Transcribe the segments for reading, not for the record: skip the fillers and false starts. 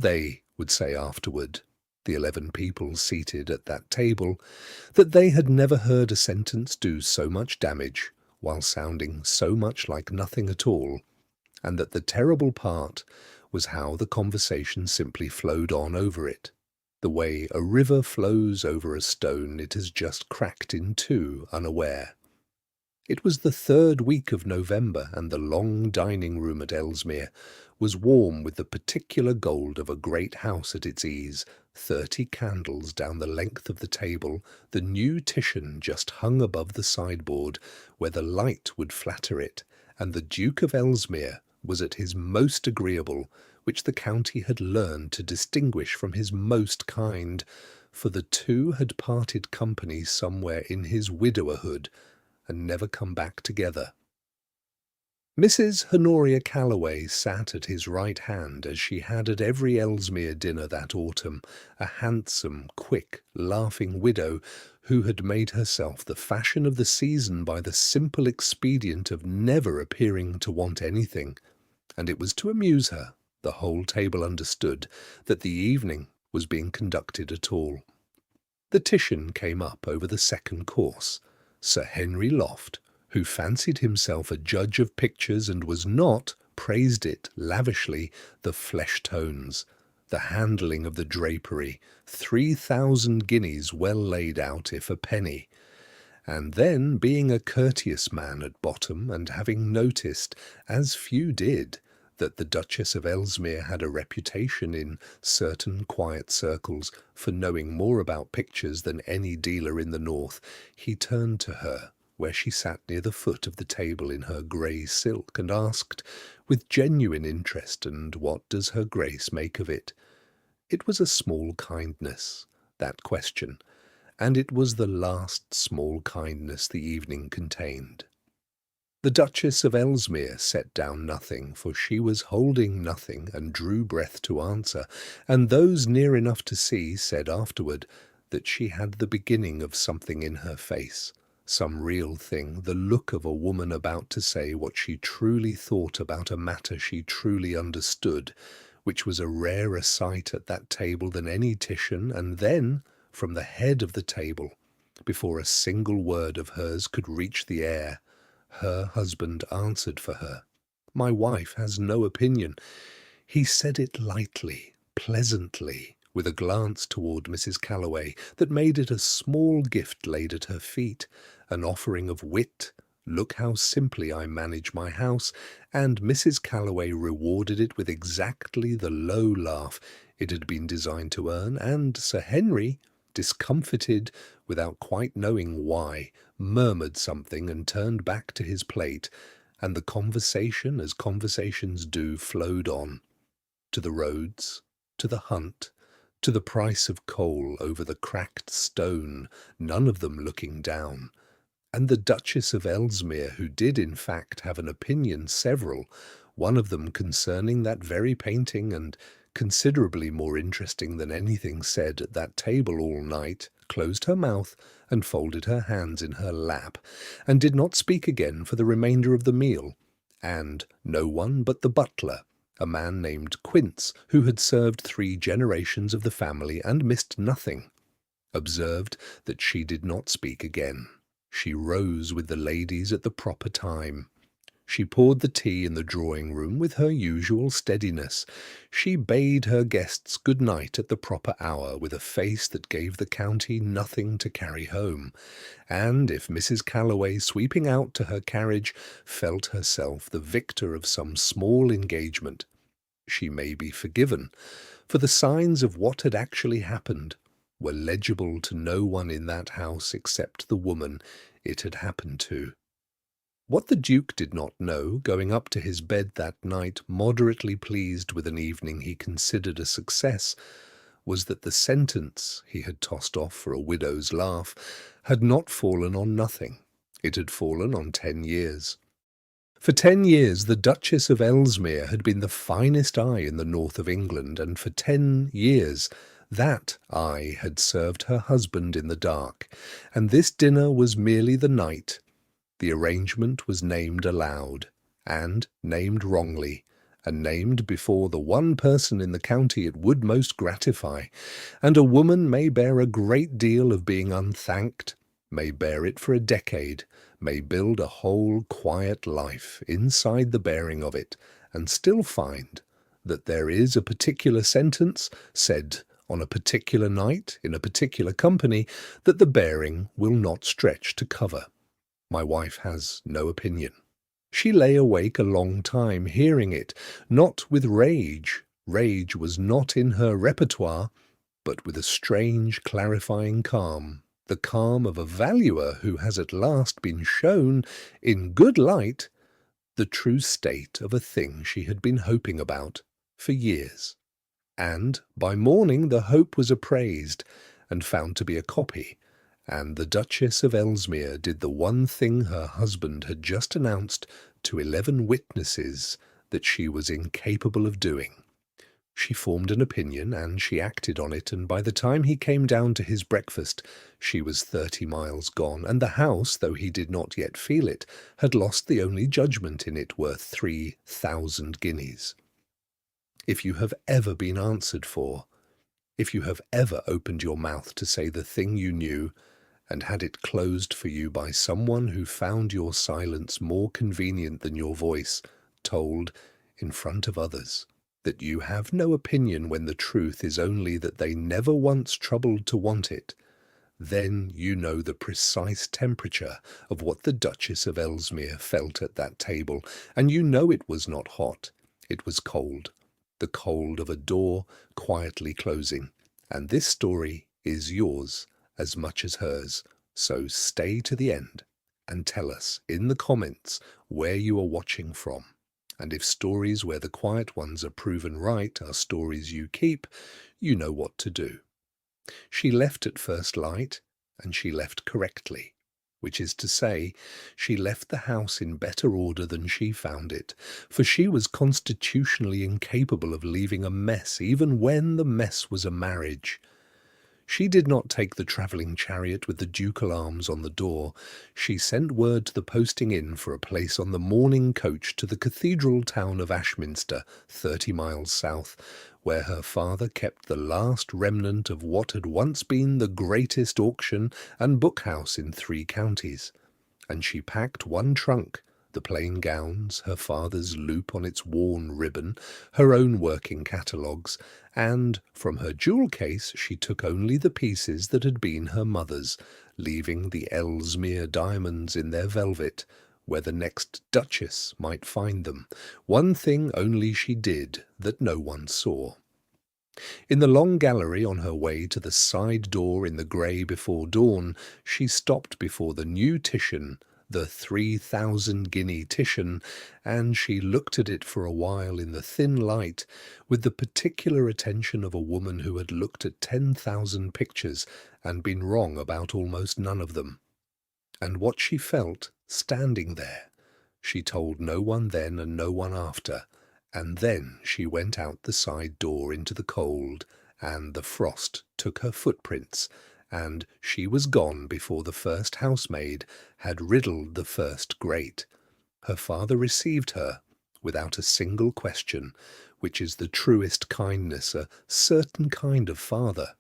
They would say afterward, the 11 people seated at that table, that they had never heard a sentence do so much damage while sounding so much like nothing at all, and that the terrible part was how the conversation simply flowed on over it, the way a river flows over a stone it has just cracked in two unaware. It was the 3rd week of November, and the long dining room at Ellesmere was warm with the particular gold of a great house at its ease, 30 candles down the length of the table, the new Titian just hung above the sideboard where the light would flatter it, and the Duke of Ellesmere was at his most agreeable, which the county had learned to distinguish from his most kind, for the two had parted company somewhere in his widowerhood, and never come back together. Mrs. Honoria Calloway sat at his right hand, as she had at every Ellesmere dinner that autumn, a handsome, quick, laughing widow who had made herself the fashion of the season by the simple expedient of never appearing to want anything, and it was to amuse her, the whole table understood, that the evening was being conducted at all. The Titian came up over the second course. Sir Henry Loft, who fancied himself a judge of pictures and was not, praised it lavishly, the flesh tones, the handling of the drapery, 3,000 guineas well laid out if a penny. And then, being a courteous man at bottom, and having noticed, as few did, that the Duchess of Ellesmere had a reputation in certain quiet circles for knowing more about pictures than any dealer in the north, he turned to her, where she sat near the foot of the table in her grey silk, and asked, with genuine interest, "And what does her Grace make of it?" It was a small kindness, that question, and it was the last small kindness the evening contained. The Duchess of Ellesmere set down nothing, for she was holding nothing, and drew breath to answer, and those near enough to see said afterward that she had the beginning of something in her face, some real thing, the look of a woman about to say what she truly thought about a matter she truly understood, which was a rarer sight at that table than any Titian, and then, from the head of the table, before a single word of hers could reach the air, her husband answered for her. "My wife has no opinion." He said it lightly, pleasantly, with a glance toward Mrs. Calloway that made it a small gift laid at her feet, an offering of wit, "Look how simply I manage my house," and Mrs. Calloway rewarded it with exactly the low laugh it had been designed to earn, and Sir Henry, discomfited, without quite knowing why, murmured something and turned back to his plate, and the conversation, as conversations do, flowed on. To the roads, to the hunt, to the price of coal over the cracked stone, none of them looking down. And the Duchess of Ellesmere, who did in fact have an opinion, several, one of them concerning that very painting, and considerably more interesting than anything said at that table all night, closed her mouth and folded her hands in her lap, and did not speak again for the remainder of the meal, and no one but the butler, a man named Quince, who had served 3 generations of the family and missed nothing, observed that she did not speak again. She rose with the ladies at the proper time. She poured the tea in the drawing-room with her usual steadiness. She bade her guests good night at the proper hour with a face that gave the county nothing to carry home, and if Mrs. Calloway, sweeping out to her carriage, felt herself the victor of some small engagement, she may be forgiven, for the signs of what had actually happened were legible to no one in that house except the woman it had happened to. What the Duke did not know, going up to his bed that night, moderately pleased with an evening he considered a success, was that the sentence he had tossed off for a widow's laugh had not fallen on nothing. It had fallen on 10 years. For 10 years the Duchess of Ellesmere had been the finest eye in the north of England, and for 10 years that eye had served her husband in the dark, and this dinner was merely the night. The arrangement was named aloud, and named wrongly, and named before the one person in the county it would most gratify, and a woman may bear a great deal of being unthanked, may bear it for a decade, may build a whole quiet life inside the bearing of it, and still find that there is a particular sentence said on a particular night in a particular company that the bearing will not stretch to cover. My wife has no opinion. She lay awake a long time hearing it, not with rage. Rage was not in her repertoire, but with a strange clarifying calm, the calm of a valuer who has at last been shown, in good light, the true state of a thing she had been hoping about for years. And by morning the hope was appraised and found to be a copy, and the Duchess of Ellesmere did the one thing her husband had just announced to 11 witnesses that she was incapable of doing. She formed an opinion, and she acted on it, and by the time he came down to his breakfast, she was 30 miles gone, and the house, though he did not yet feel it, had lost the only judgment in it worth 3,000 guineas. If you have ever been answered for, if you have ever opened your mouth to say the thing you knew, and had it closed for you by someone who found your silence more convenient than your voice, told, in front of others, that you have no opinion when the truth is only that they never once troubled to want it, then you know the precise temperature of what the Duchess of Ellesmere felt at that table, and you know it was not hot, it was cold, the cold of a door quietly closing, and this story is yours as much as hers, so stay to the end and tell us in the comments where you are watching from. And if stories where the quiet ones are proven right are stories you keep, you know what to do. She left at first light, and she left correctly, which is to say, she left the house in better order than she found it, for she was constitutionally incapable of leaving a mess, even when the mess was a marriage. She did not take the travelling chariot with the ducal arms on the door. She sent word to the posting inn for a place on the morning coach to the cathedral town of Ashminster, 30 miles south, where her father kept the last remnant of what had once been the greatest auction and book-house in 3 counties. And she packed one trunk, the plain gowns, her father's loop on its worn ribbon, her own working catalogues, and from her jewel case she took only the pieces that had been her mother's, leaving the Ellesmere diamonds in their velvet, where the next Duchess might find them. One thing only she did that no one saw. In the long gallery on her way to the side door in the grey before dawn, she stopped before the new Titian, the 3,000 guinea Titian, and she looked at it for a while in the thin light, with the particular attention of a woman who had looked at 10,000 pictures and been wrong about almost none of them. And what she felt, standing there, she told no one then and no one after, and then she went out the side door into the cold, and the frost took her footprints, and she was gone before the first housemaid had riddled the first grate. Her father received her without a single question, which is the truest kindness a certain kind of father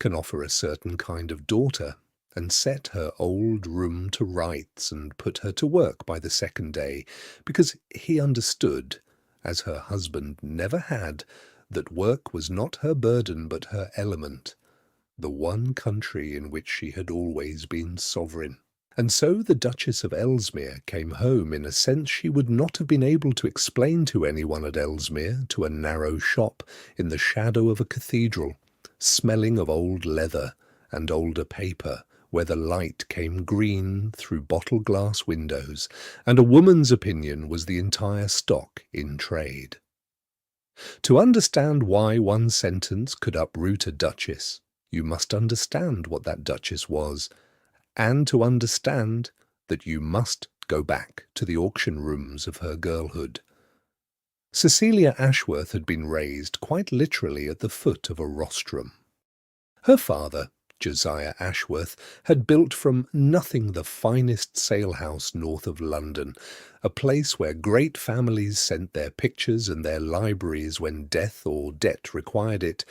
can offer a certain kind of daughter, and set her old room to rights and put her to work by the second day, because he understood, as her husband never had, that work was not her burden but her element, the one country in which she had always been sovereign. And so the Duchess of Ellesmere came home in a sense she would not have been able to explain to anyone at Ellesmere, to a narrow shop in the shadow of a cathedral, smelling of old leather and older paper, where the light came green through bottle-glass windows, and a woman's opinion was the entire stock in trade. To understand why one sentence could uproot a duchess, you must understand what that duchess was, and to understand that you must go back to the auction rooms of her girlhood. Cecilia Ashworth had been raised quite literally at the foot of a rostrum. Her father, Josiah Ashworth had built from nothing the finest salehouse north of London, a place where great families sent their pictures and their libraries when death or debt required it,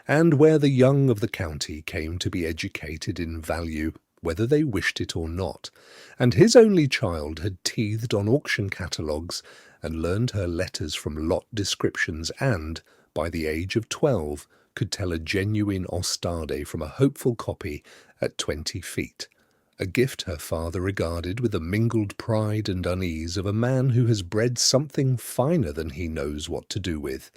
and where the young of the county came to be educated in value, whether they wished it or not, and his only child had teethed on auction catalogues and learned her letters from lot descriptions and, by the age of 12, could tell a genuine Ostade from a hopeful copy at 20 feet, a gift her father regarded with the mingled pride and unease of a man who has bred something finer than he knows what to do with.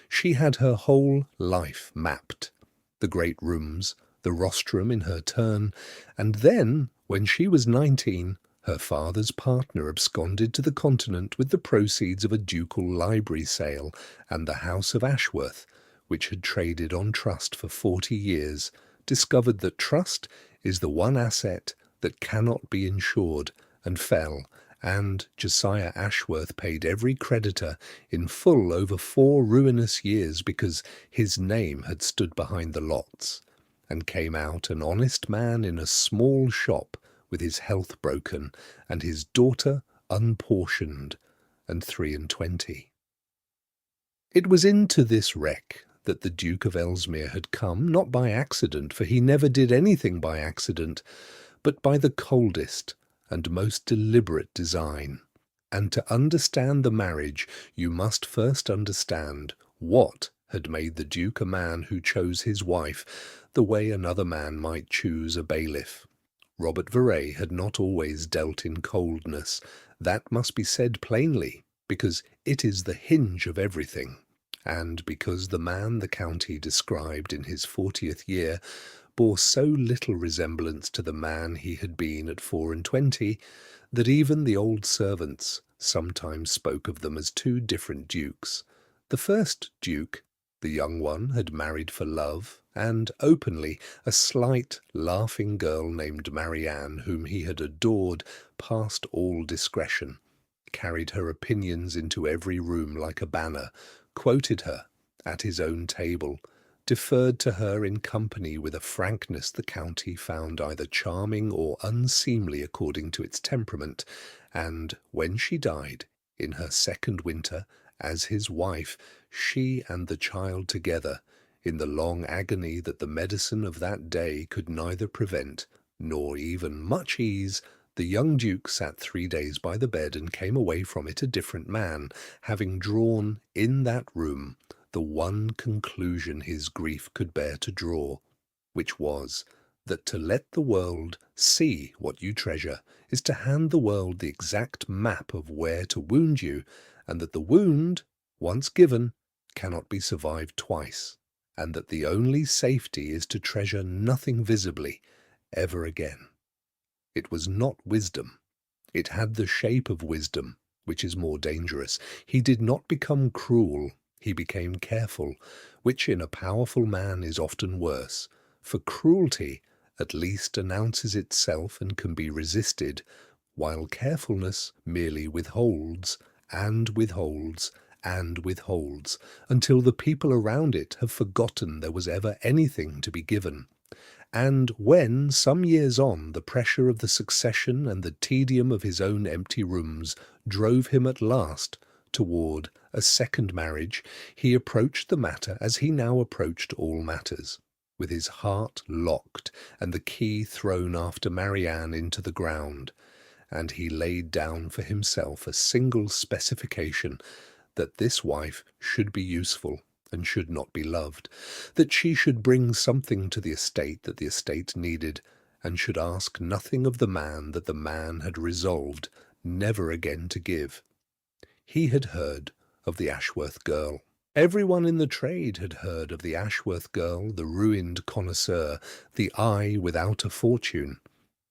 She had her whole life mapped, the great rooms, the rostrum in her turn, and then, when she was 19, her father's partner absconded to the continent with the proceeds of a ducal library sale, and the House of Ashworth, which had traded on trust for 40 years, discovered that trust is the one asset that cannot be insured, and fell, and Josiah Ashworth paid every creditor in full over 4 ruinous years because his name had stood behind the lots, and came out an honest man in a small shop with his health broken and his daughter unportioned and 23. It was into this wreck that the Duke of Ellesmere had come, not by accident, for he never did anything by accident, but by the coldest and most deliberate design. And to understand the marriage, you must first understand what had made the Duke a man who chose his wife the way another man might choose a bailiff. Robert Verey had not always dealt in coldness. That must be said plainly, because it is the hinge of everything, and because the man the county described in his 40th year bore so little resemblance to the man he had been at 24, that even the old servants sometimes spoke of them as 2 different dukes. The first duke, the young one, had married for love, and openly, a slight, laughing girl named Marianne, whom he had adored past all discretion, carried her opinions into every room like a banner, quoted her at his own table, deferred to her in company with a frankness the county found either charming or unseemly according to its temperament, and when she died, in her 2nd winter, as his wife, she and the child together, in the long agony that the medicine of that day could neither prevent nor even much ease, the young Duke sat 3 days by the bed and came away from it a different man, having drawn in that room the one conclusion his grief could bear to draw, which was that to let the world see what you treasure is to hand the world the exact map of where to wound you, and that the wound, once given, cannot be survived twice, and that the only safety is to treasure nothing visibly ever again. It was not wisdom. It had the shape of wisdom, which is more dangerous. He did not become cruel. He became careful, which in a powerful man is often worse, for cruelty at least announces itself and can be resisted, while carefulness merely withholds and withholds and withholds until the people around it have forgotten there was ever anything to be given. And when, some years on, the pressure of the succession and the tedium of his own empty rooms drove him at last toward a 2nd marriage, he approached the matter as he now approached all matters, with his heart locked and the key thrown after Marianne into the ground, and he laid down for himself a single specification, that this wife should be useful and should not be loved, that she should bring something to the estate that the estate needed, and should ask nothing of the man that the man had resolved never again to give. He had heard of the Ashworth girl. Everyone in the trade had heard of the Ashworth girl, the ruined connoisseur, the eye without a fortune,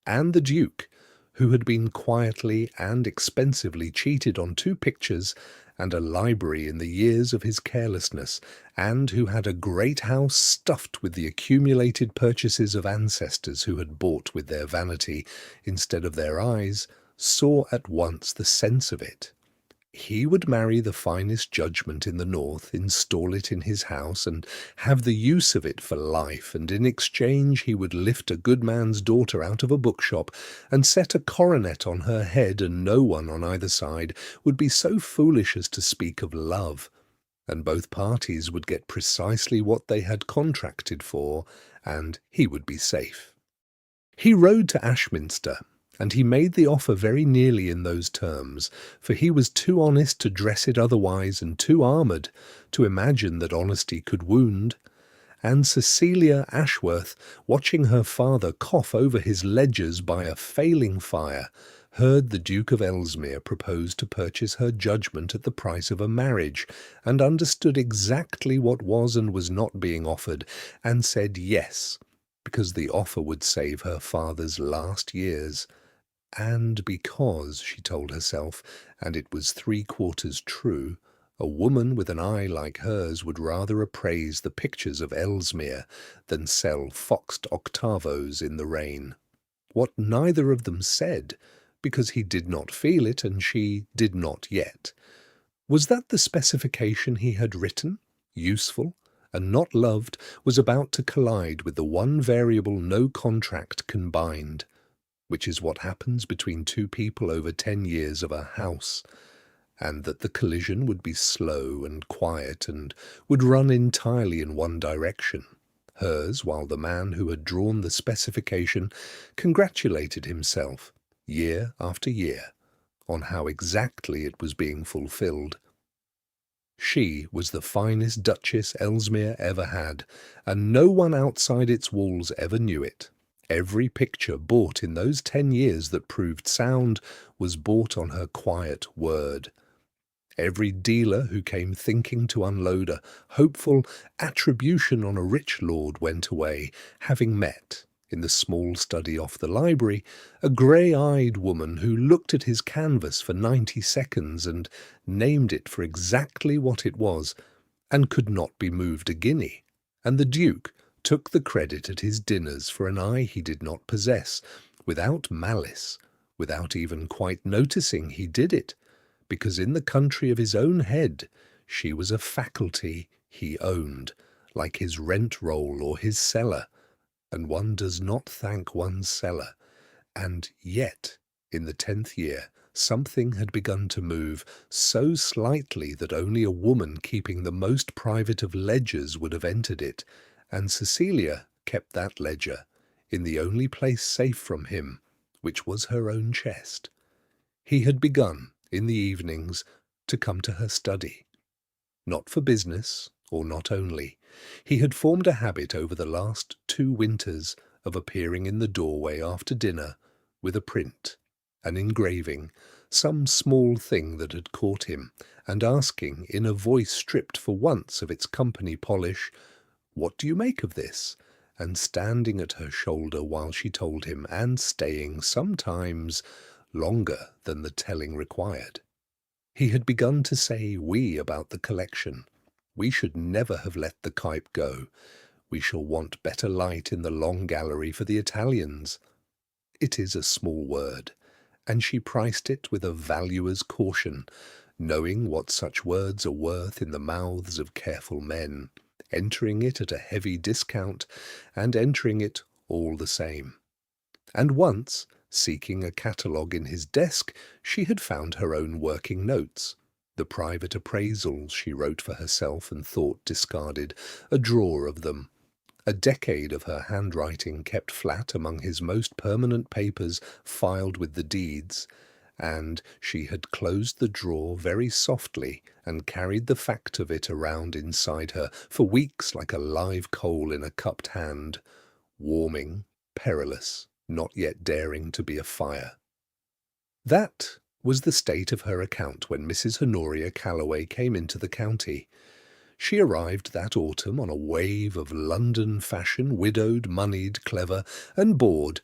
and the Duke, who had been quietly and expensively cheated on 2 pictures and a library in the years of his carelessness, and who had a great house stuffed with the accumulated purchases of ancestors who had bought with their vanity instead of their eyes, saw at once the sense of it, He would marry the finest judgment in the north, install it in his house, and have the use of it for life, and in exchange he would lift a good man's daughter out of a bookshop and set a coronet on her head, and no one on either side would be so foolish as to speak of love, and both parties would get precisely what they had contracted for, and he would be safe. He rode to Ashminster, and he made the offer very nearly in those terms, for he was too honest to dress it otherwise, and too armoured to imagine that honesty could wound. And Cecilia Ashworth, watching her father cough over his ledgers by a failing fire, heard the Duke of Ellesmere propose to purchase her judgment at the price of a marriage, and understood exactly what was and was not being offered, and said yes, because the offer would save her father's last years, and because, she told herself, and it was 3/4 true, a woman with an eye like hers would rather appraise the pictures of Ellesmere than sell foxed octavos in the rain. What neither of them said, because he did not feel it and she did not yet, was that the specification he had written, useful and not loved, was about to collide with the one variable no contract can bind, which is what happens between two people over 10 years of a house, and that the collision would be slow and quiet and would run entirely in one direction, hers, while the man who had drawn the specification congratulated himself, year after year, on how exactly it was being fulfilled. She was the finest Duchess Ellesmere ever had, and no one outside its walls ever knew it. Every picture bought in those 10 years that proved sound was bought on her quiet word. Every dealer who came thinking to unload a hopeful attribution on a rich lord went away, having met, in the small study off the library, a grey-eyed woman who looked at his canvas for 90 seconds and named it for exactly what it was, and could not be moved a guinea, and the Duke took the credit at his dinners for an eye he did not possess, without malice, without even quite noticing he did it, because in the country of his own head she was a faculty he owned, like his rent-roll or his cellar, and one does not thank one's cellar. And yet, in the 10th year, something had begun to move so slightly that only a woman keeping the most private of ledgers would have entered it, and Cecilia kept that ledger, in the only place safe from him, which was her own chest. He had begun, in the evenings, to come to her study. Not for business, or not only. He had formed a habit over the last 2 winters of appearing in the doorway after dinner with a print, an engraving, some small thing that had caught him, and asking, in a voice stripped for once of its company polish, "What do you make of this?" and standing at her shoulder while she told him, and staying sometimes longer than the telling required. He had begun to say we about the collection. We should never have let the Kype go. We shall want better light in the long gallery for the Italians. It is a small word, and she priced it with a valuer's caution, knowing what such words are worth in the mouths of careful men, entering it at a heavy discount, and entering it all the same. And once, seeking a catalogue in his desk, she had found her own working notes, the private appraisals she wrote for herself and thought discarded, a drawer of them, a decade of her handwriting kept flat among his most permanent papers filed with the deeds, and she had closed the drawer very softly and carried the fact of it around inside her for weeks like a live coal in a cupped hand, warming, perilous, not yet daring to be afire. That was the state of her account when Mrs. Honoria Calloway came into the county. She arrived that autumn on a wave of London fashion, widowed, moneyed, clever, and bored,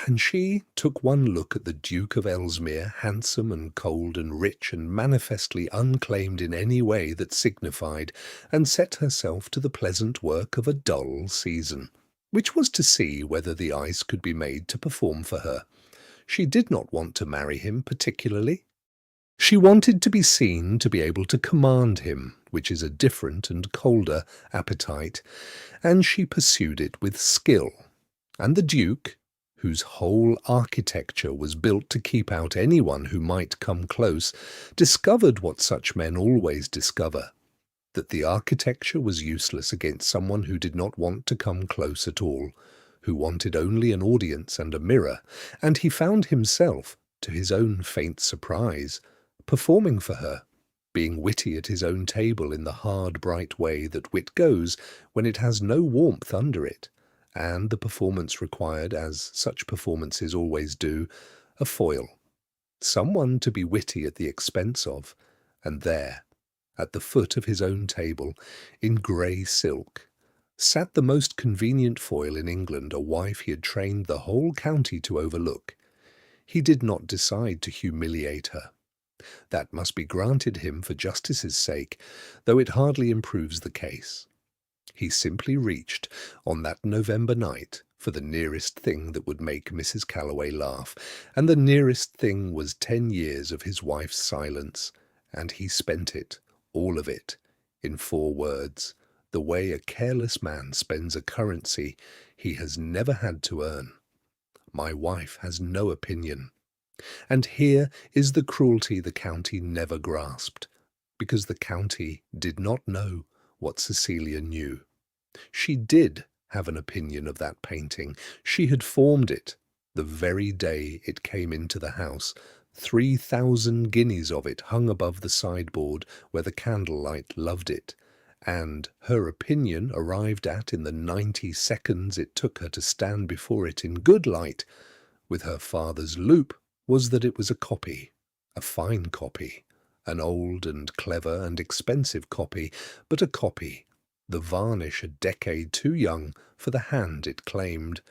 and she took one look at the Duke of Ellesmere, handsome and cold and rich and manifestly unclaimed in any way that signified, and set herself to the pleasant work of a dull season, which was to see whether the ice could be made to perform for her. She did not want to marry him particularly. She wanted to be seen to be able to command him, which is a different and colder appetite, and she pursued it with skill. And the Duke, whose whole architecture was built to keep out anyone who might come close, discovered what such men always discover, that the architecture was useless against someone who did not want to come close at all, who wanted only an audience and a mirror, and he found himself, to his own faint surprise, performing for her, being witty at his own table in the hard, bright way that wit goes when it has no warmth under it, and the performance required, as such performances always do, a foil, someone to be witty at the expense of, and there, at the foot of his own table, in grey silk, sat the most convenient foil in England, a wife he had trained the whole county to overlook. He did not decide to humiliate her. That must be granted him for justice's sake, though it hardly improves the case. He simply reached, on that November night, for the nearest thing that would make Mrs. Calloway laugh, and the nearest thing was 10 years of his wife's silence, and he spent it, all of it, in 4 words, the way a careless man spends a currency he has never had to earn. My wife has no opinion. And here is the cruelty the county never grasped, because the county did not know what Cecilia knew. She did have an opinion of that painting. She had formed it the very day it came into the house. 3,000 guineas of it hung above the sideboard where the candlelight loved it, and her opinion, arrived at in the 90 seconds it took her to stand before it in good light, with her father's loupe, was that it was a copy, a fine copy, an old and clever and expensive copy, but a copy, the varnish a decade too young for the hand it claimed,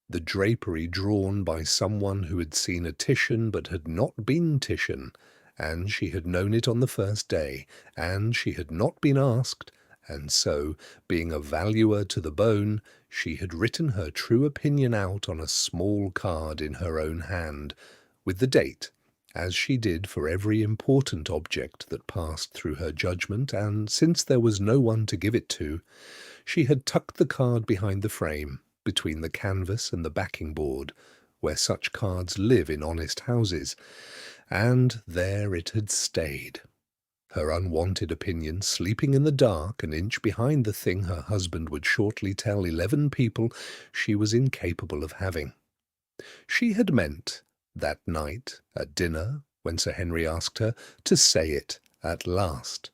the drapery drawn by someone who had seen a Titian but had not been Titian, and she had known it on the first day, and she had not been asked, and so, being a valuer to the bone, she had written her true opinion out on a small card in her own hand, with the date, as she did for every important object that passed through her judgment, and since there was no one to give it to, she had tucked the card behind the frame, between the canvas and the backing board, where such cards live in honest houses, and there it had stayed, her unwanted opinion sleeping in the dark an inch behind the thing her husband would shortly tell 11 people she was incapable of having. She had meant, that night, at dinner, when Sir Henry asked her, to say it at last,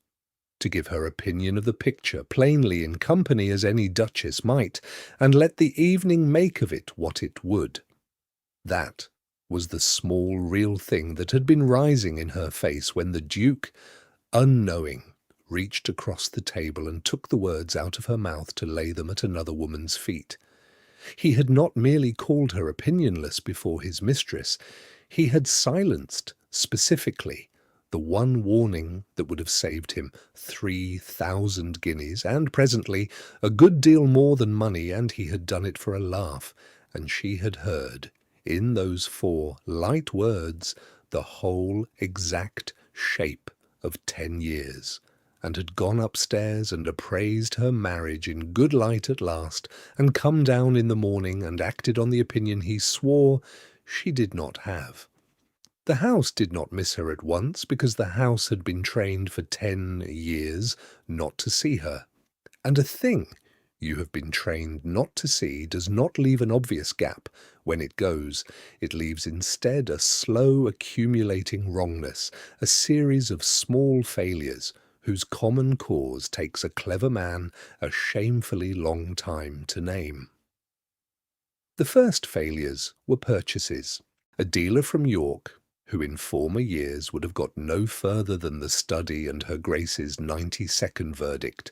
to give her opinion of the picture plainly in company as any Duchess might, and let the evening make of it what it would. That was the small real thing that had been rising in her face when the Duke, unknowing, reached across the table and took the words out of her mouth to lay them at another woman's feet. He had not merely called her opinionless before his mistress, he had silenced, specifically, the one warning that would have saved him 3,000 guineas, and presently a good deal more than money, and he had done it for a laugh, and she had heard, in those 4 light words, the whole exact shape of 10 years, and had gone upstairs and appraised her marriage in good light at last, and come down in the morning and acted on the opinion he swore she did not have. The house did not miss her at once, because the house had been trained for 10 years not to see her. And a thing you have been trained not to see does not leave an obvious gap when it goes. It leaves instead a slow accumulating wrongness, a series of small failures, whose common cause takes a clever man a shamefully long time to name. The first failures were purchases. A dealer from York, who in former years would have got no further than the study and her Grace's 92nd verdict,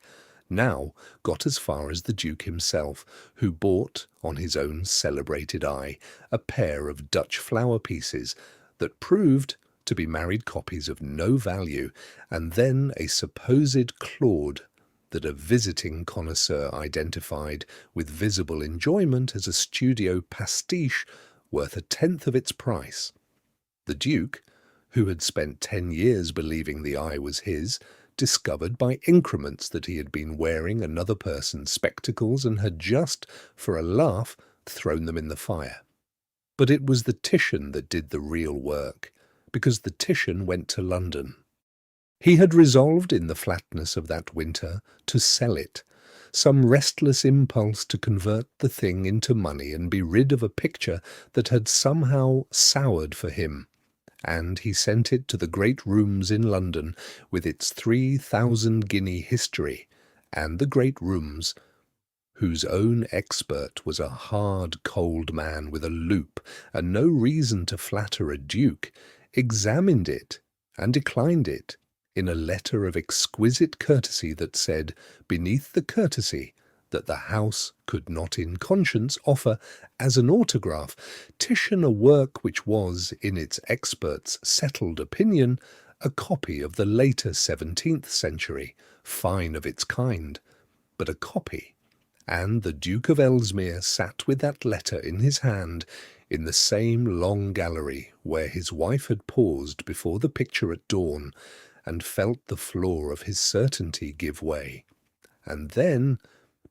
now got as far as the Duke himself, who bought, on his own celebrated eye, a pair of Dutch flower pieces that proved to be married copies of no value, and then a supposed Claude that a visiting connoisseur identified with visible enjoyment as a studio pastiche worth 1/10 of its price. The Duke, who had spent 10 years believing the eye was his, discovered by increments that he had been wearing another person's spectacles and had just, for a laugh, thrown them in the fire. But it was the Titian that did the real work, because the Titian went to London. He had resolved in the flatness of that winter to sell it, some restless impulse to convert the thing into money and be rid of a picture that had somehow soured for him, and he sent it to the great rooms in London with its 3,000-guinea history, and the great rooms, whose own expert was a hard, cold man with a loop and no reason to flatter a duke, examined it and declined it in a letter of exquisite courtesy that said, beneath the courtesy, that the house could not in conscience offer as an autograph Titian a work which was, in its expert's settled opinion, a copy of the later 17th century, fine of its kind, but a copy. And the Duke of Ellesmere sat with that letter in his hand in the same long gallery where his wife had paused before the picture at dawn, and felt the floor of his certainty give way. And then,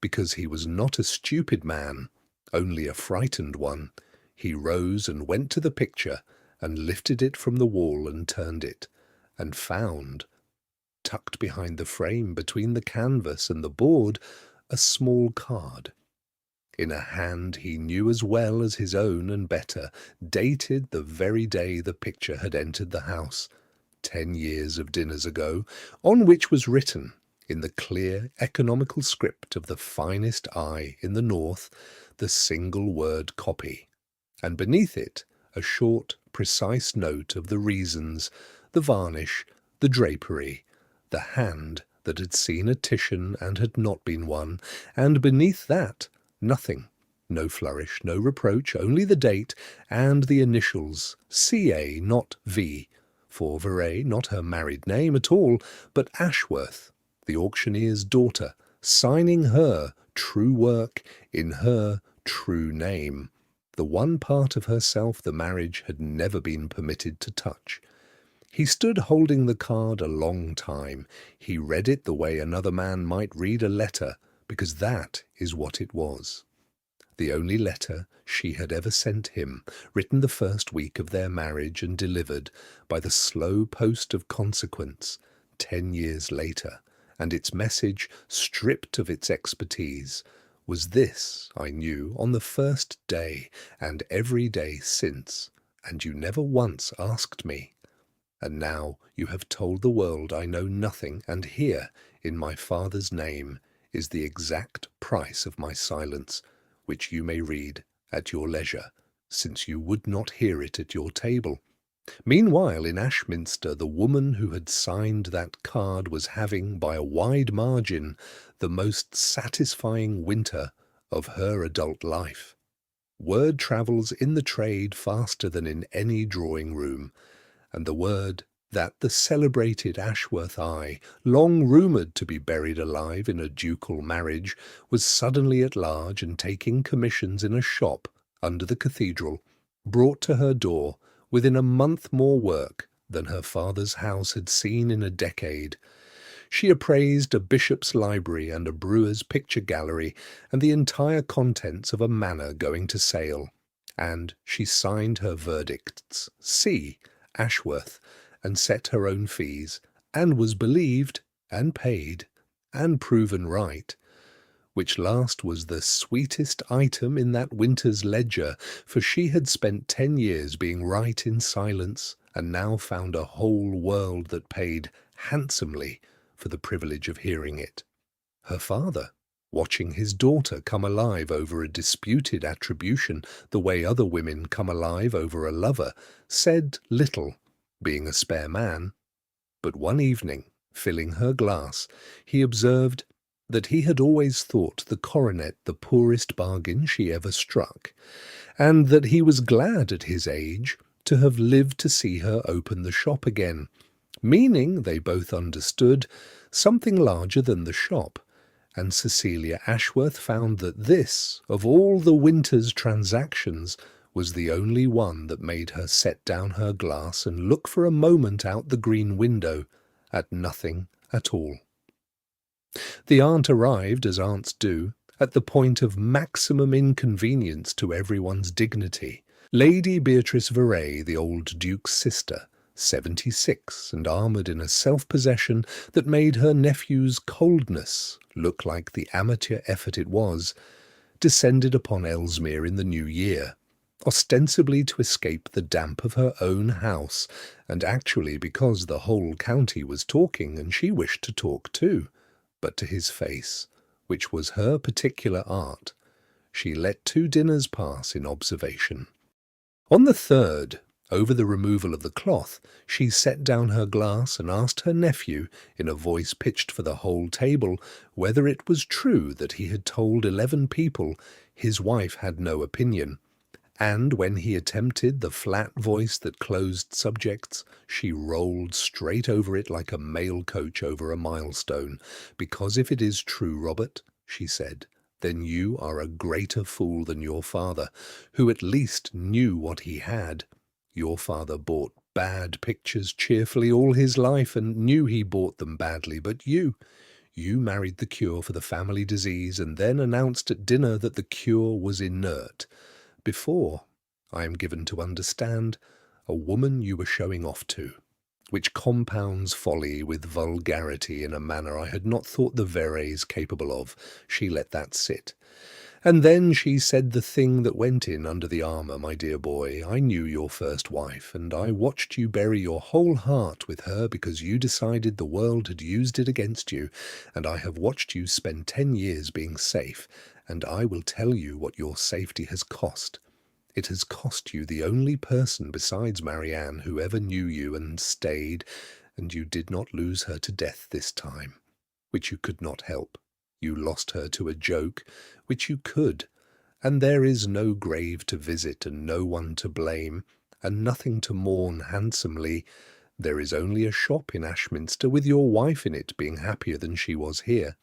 because he was not a stupid man, only a frightened one, he rose and went to the picture and lifted it from the wall and turned it, and found, tucked behind the frame between the canvas and the board, a small card. In a hand he knew as well as his own and better, dated the very day the picture had entered the house, 10 years of dinners ago, on which was written, in the clear, economical script of the finest eye in the north, the single word copy, and beneath it a short, precise note of the reasons, the varnish, the drapery, the hand that had seen a Titian and had not been won, and beneath that nothing, no flourish, no reproach, only the date and the initials, C.A., not V, for Veray, not her married name at all, but Ashworth, the auctioneer's daughter, signing her true work in her true name, the one part of herself the marriage had never been permitted to touch. He stood holding the card a long time. He read it the way another man might read a letter, because that is what it was. The only letter she had ever sent him, written the first week of their marriage and delivered by the slow post of consequence 10 years later, and its message, stripped of its expertise, was this, I knew, on the first day and every day since, and you never once asked me. And now you have told the world I know nothing, and here, in my Father's name, is the exact price of my silence, which you may read at your leisure, since you would not hear it at your table. Meanwhile, in Ashminster, the woman who had signed that card was having, by a wide margin, the most satisfying winter of her adult life. Word travels in the trade faster than in any drawing-room, and the word that the celebrated Ashworth eye, long rumoured to be buried alive in a ducal marriage, was suddenly at large and taking commissions in a shop under the cathedral, brought to her door within a month more work than her father's house had seen in a decade. She appraised a bishop's library and a brewer's picture gallery and the entire contents of a manor going to sale, and she signed her verdicts, C. Ashworth, and set her own fees, and was believed, and paid, and proven right, which last was the sweetest item in that winter's ledger, for she had spent 10 years being right in silence, and now found a whole world that paid handsomely for the privilege of hearing it. Her father, watching his daughter come alive over a disputed attribution the way other women come alive over a lover, said little, being a spare man, but one evening, filling her glass, he observed that he had always thought the coronet the poorest bargain she ever struck, and that he was glad at his age to have lived to see her open the shop again, meaning, they both understood, something larger than the shop, and Cecilia Ashworth found that this, of all the winter's transactions, was the only one that made her set down her glass and look for a moment out the green window at nothing at all. The aunt arrived, as aunts do, at the point of maximum inconvenience to everyone's dignity. Lady Beatrice Veray, the old Duke's sister, 76, and armoured in a self-possession that made her nephew's coldness look like the amateur effort it was, descended upon Ellesmere in the new year, ostensibly to escape the damp of her own house, and actually because the whole county was talking and she wished to talk too. But to his face, which was her particular art, she let 2 dinners pass in observation. On the 3rd, over the removal of the cloth, she set down her glass and asked her nephew, in a voice pitched for the whole table, whether it was true that he had told 11 people his wife had no opinion. And when he attempted the flat voice that closed subjects, she rolled straight over it like a mail coach over a milestone. "Because if it is true, Robert," she said, "then you are a greater fool than your father, who at least knew what he had. Your father bought bad pictures cheerfully all his life and knew he bought them badly, but you married the cure for the family disease and then announced at dinner that the cure was inert. Before, I am given to understand, a woman you were showing off to, which compounds folly with vulgarity in a manner I had not thought the Verays capable of. She let that sit. And then she said the thing that went in under the armour, my dear boy. I knew your first wife, and I watched you bury your whole heart with her because you decided the world had used it against you, and I have watched you spend 10 years being safe, and I will tell you what your safety has cost. It has cost you the only person besides Marianne who ever knew you and stayed, and you did not lose her to death this time, which you could not help. You lost her to a joke, which you could, and there is no grave to visit and no one to blame, and nothing to mourn handsomely. There is only a shop in Ashminster with your wife in it being happier than she was here,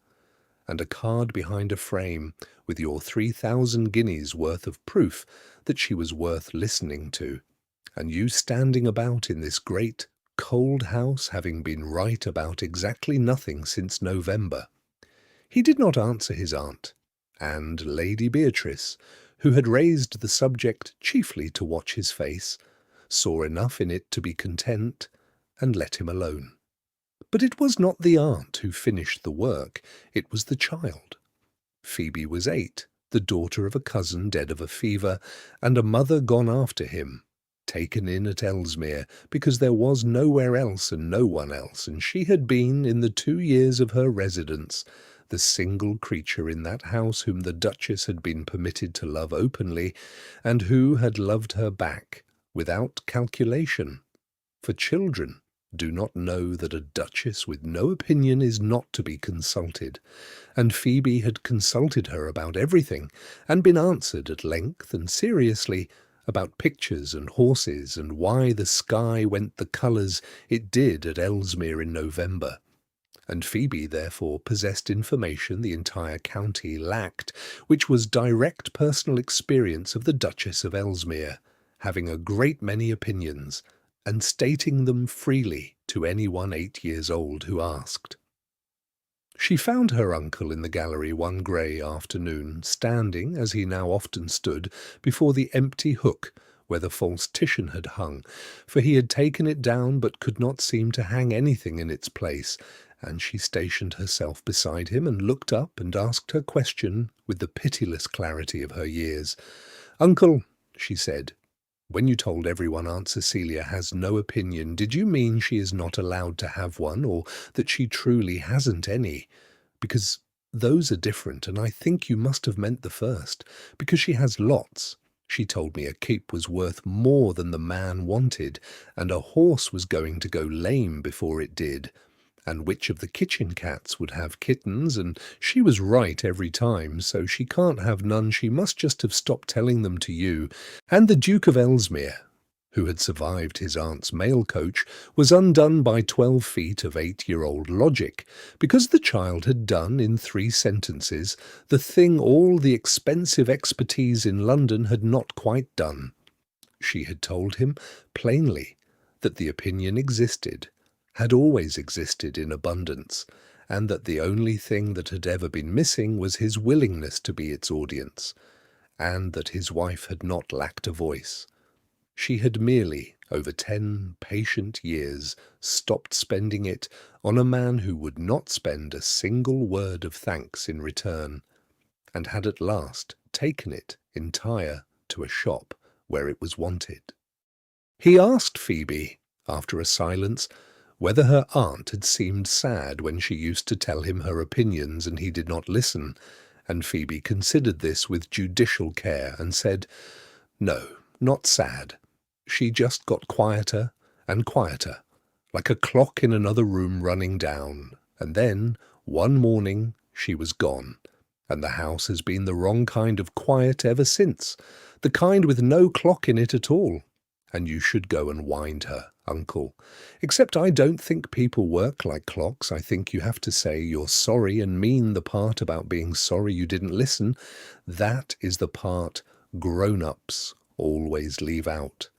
and a card behind a frame with your 3,000 guineas worth of proof that she was worth listening to, and you standing about in this great, cold house having been right about exactly nothing since November." He did not answer his aunt, and Lady Beatrice, who had raised the subject chiefly to watch his face, saw enough in it to be content, and let him alone. But it was not the aunt who finished the work, it was the child. Phoebe was 8, the daughter of a cousin dead of a fever, and a mother gone after him, taken in at Ellesmere, because there was nowhere else and no one else, and she had been, in the 2 years of her residence, the single creature in that house whom the Duchess had been permitted to love openly, and who had loved her back, without calculation. For children do not know that a Duchess with no opinion is not to be consulted, and Phoebe had consulted her about everything, and been answered at length and seriously about pictures and horses, and why the sky went the colours it did at Ellesmere in November. And Phoebe therefore possessed information the entire county lacked, which was direct personal experience of the Duchess of Ellesmere, having a great many opinions, and stating them freely to anyone 8 years old who asked. She found her uncle in the gallery one grey afternoon, standing, as he now often stood, before the empty hook where the false Titian had hung, for he had taken it down but could not seem to hang anything in its place, and she stationed herself beside him and looked up and asked her question with the pitiless clarity of her years. "Uncle," she said, "when you told everyone Aunt Cecilia has no opinion, did you mean she is not allowed to have one, or that she truly hasn't any? Because those are different, and I think you must have meant the first, because she has lots. She told me a cape was worth more than the man wanted, and a horse was going to go lame before it did, and which of the kitchen cats would have kittens, and she was right every time, so she can't have none. She must just have stopped telling them to you. And the Duke of Ellesmere, who had survived his aunt's mail coach, was undone by 12 feet of 8-year-old logic, because the child had done, in 3 sentences, the thing all the expensive expertise in London had not quite done. She had told him plainly that the opinion existed, had always existed in abundance, and that the only thing that had ever been missing was his willingness to be its audience, and that his wife had not lacked a voice. She had merely, over 10 patient years, stopped spending it on a man who would not spend a single word of thanks in return, and had at last taken it entire to a shop where it was wanted. He asked Phoebe, after a silence, whether her aunt had seemed sad when she used to tell him her opinions and he did not listen, and Phoebe considered this with judicial care and said, "No, not sad. She just got quieter and quieter, like a clock in another room running down, and then, one morning, she was gone, and the house has been the wrong kind of quiet ever since, the kind with no clock in it at all. And you should go and wind her, uncle. Except I don't think people work like clocks. I think you have to say you're sorry and mean the part about being sorry you didn't listen. That is the part grown-ups always leave out."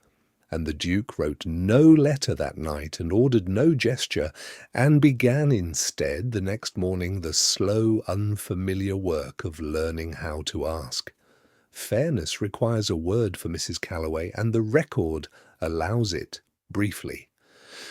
And the Duke wrote no letter that night and ordered no gesture, and began instead the next morning the slow, unfamiliar work of learning how to ask. Fairness requires a word for Mrs. Calloway, and the record allows it, briefly.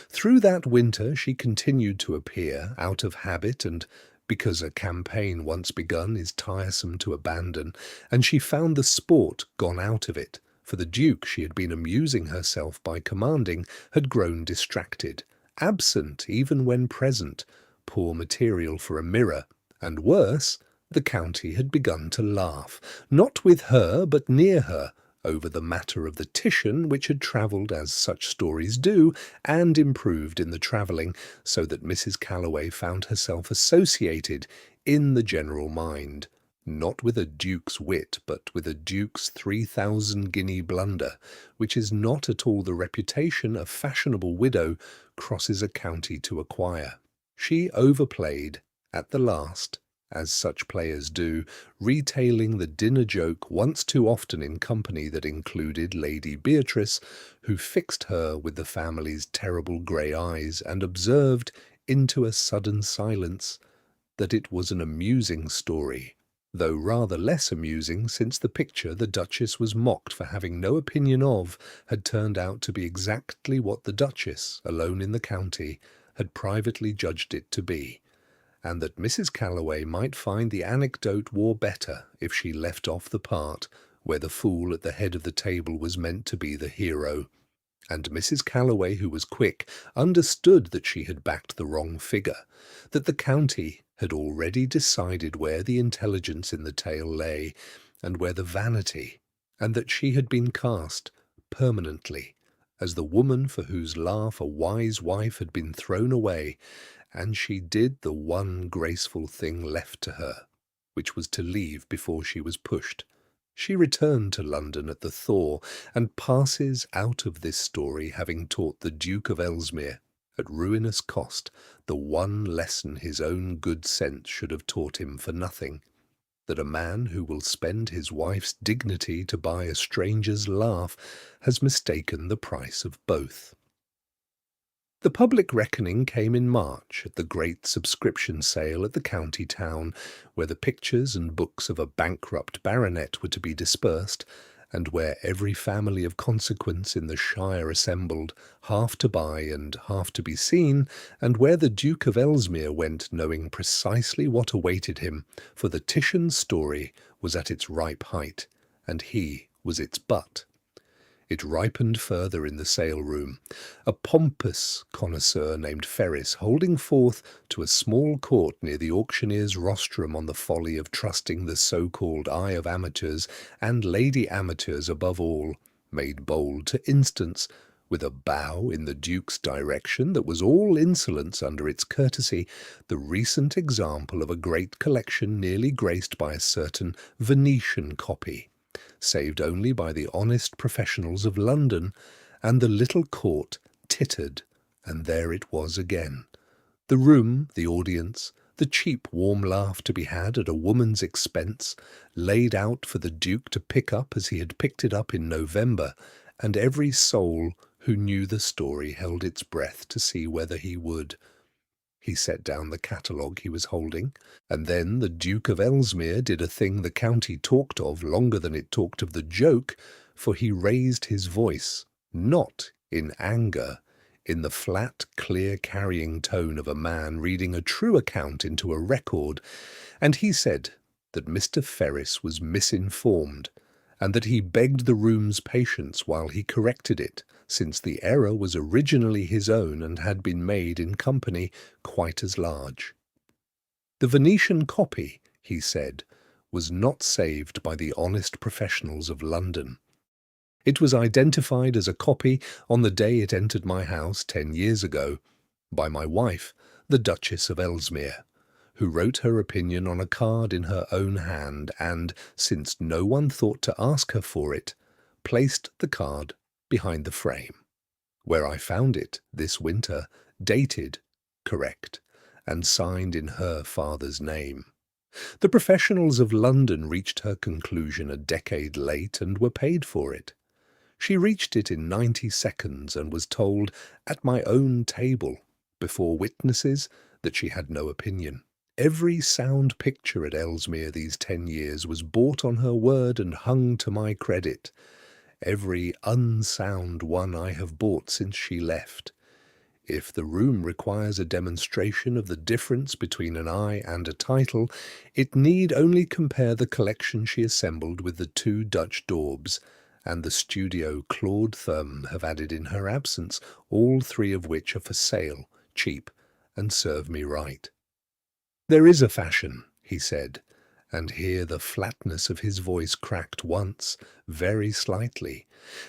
Through that winter she continued to appear, out of habit, and because a campaign once begun is tiresome to abandon, and she found the sport gone out of it, for the Duke she had been amusing herself by commanding had grown distracted, absent even when present, poor material for a mirror, and worse, the county had begun to laugh, not with her but near her, over the matter of the Titian, which had travelled as such stories do, and improved in the travelling, so that Mrs. Calloway found herself associated in the general mind, not with a duke's wit, but with a duke's 3,000-guinea blunder, which is not at all the reputation a fashionable widow crosses a county to acquire. She overplayed, at the last, as such players do, retailing the dinner joke once too often in company that included Lady Beatrice, who fixed her with the family's terrible grey eyes and observed, into a sudden silence, that it was an amusing story, though rather less amusing since the picture the Duchess was mocked for having no opinion of had turned out to be exactly what the Duchess, alone in the county, had privately judged it to be, and that Mrs. Calloway might find the anecdote wore better if she left off the part where the fool at the head of the table was meant to be the hero. And Mrs. Calloway, who was quick, understood that she had backed the wrong figure, that the county had already decided where the intelligence in the tale lay, and where the vanity, and that she had been cast, permanently, as the woman for whose laugh a wise wife had been thrown away, and she did the one graceful thing left to her, which was to leave before she was pushed. She returned to London at the thaw, and passes out of this story having taught the Duke of Ellesmere, at ruinous cost, the one lesson his own good sense should have taught him for nothing, that a man who will spend his wife's dignity to buy a stranger's laugh has mistaken the price of both. The public reckoning came in March at the great subscription sale at the county town, where the pictures and books of a bankrupt baronet were to be dispersed, and where every family of consequence in the shire assembled, half to buy and half to be seen, and where the Duke of Ellesmere went knowing precisely what awaited him, for the Titian story was at its ripe height, and he was its butt. It ripened further in the sale-room, a pompous connoisseur named Ferris holding forth to a small court near the auctioneer's rostrum on the folly of trusting the so-called eye of amateurs, and lady amateurs above all, made bold to instance, with a bow in the Duke's direction that was all insolence under its courtesy, the recent example of a great collection nearly graced by a certain Venetian copy, saved only by the honest professionals of London, and the little court tittered, and there it was again. The room, the audience, the cheap warm laugh to be had at a woman's expense, laid out for the Duke to pick up as he had picked it up in November, and every soul who knew the story held its breath to see whether he would. He set down the catalogue he was holding, and then the Duke of Ellesmere did a thing the county talked of longer than it talked of the joke, for he raised his voice, not in anger, in the flat, clear carrying tone of a man reading a true account into a record, and he said that Mr. Ferris was misinformed, and that he begged the room's patience while he corrected it, since the error was originally his own and had been made in company quite as large. The Venetian copy, he said, was not saved by the honest professionals of London. It was identified as a copy on the day it entered my house 10 years ago, by my wife, the Duchess of Ellesmere, who wrote her opinion on a card in her own hand and, since no one thought to ask her for it, placed the card behind the frame, where I found it this winter, dated, correct, and signed in her father's name. The professionals of London reached her conclusion a decade late and were paid for it. She reached it in 90 seconds and was told at my own table, before witnesses, that she had no opinion. Every sound picture at Ellesmere these 10 years was bought on her word and hung to my credit. Every unsound one I have bought since she left. If the room requires a demonstration of the difference between an eye and a title, it need only compare the collection she assembled with the 2 Dutch daubs, and the studio Claude Thumb have added in her absence, all 3 of which are for sale, cheap, and serve me right. There is a fashion, he said, and here the flatness of his voice cracked once, very slightly,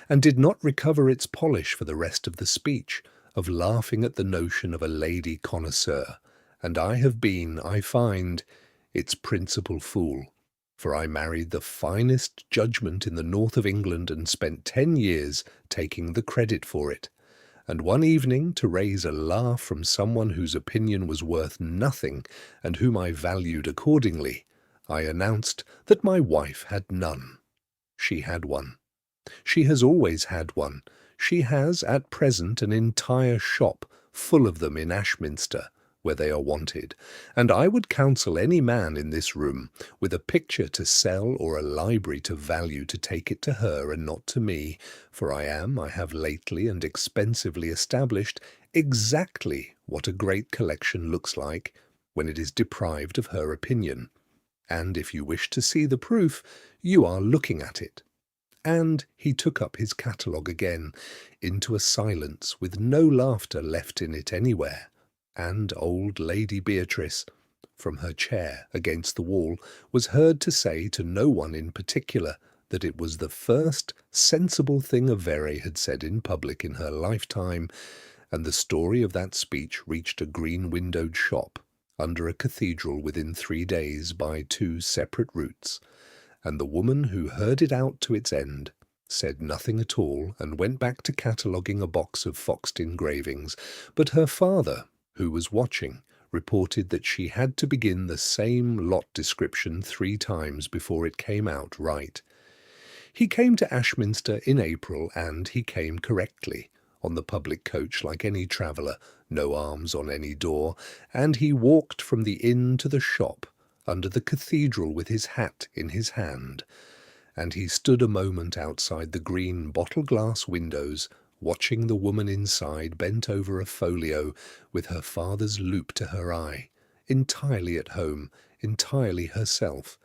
and did not recover its polish for the rest of the speech, of laughing at the notion of a lady connoisseur, and I have been, I find, its principal fool, for I married the finest judgment in the north of England and spent 10 years taking the credit for it, and one evening, to raise a laugh from someone whose opinion was worth nothing and whom I valued accordingly, I announced that my wife had none. She had one. She has always had one. She has at present an entire shop full of them in Ashminster, where they are wanted, and I would counsel any man in this room, with a picture to sell or a library to value, to take it to her and not to me, for I have lately and expensively established exactly what a great collection looks like when it is deprived of her opinion. And if you wish to see the proof, you are looking at it. And he took up his catalogue again, into a silence with no laughter left in it anywhere, and old Lady Beatrice, from her chair against the wall, was heard to say to no one in particular that it was the first sensible thing a Vere had said in public in her lifetime, and the story of that speech reached a green-windowed shop under a cathedral within 3 days by 2 separate routes, and the woman who heard it out to its end said nothing at all and went back to cataloguing a box of foxed engravings, but her father, who was watching, reported that she had to begin the same lot description 3 times before it came out right. He came to Ashminster in April, and he came correctly, on the public coach like any traveller, no arms on any door, and he walked from the inn to the shop, under the cathedral with his hat in his hand, and he stood a moment outside the green bottle-glass windows, watching the woman inside bent over a folio with her father's loup to her eye, entirely at home, entirely herself,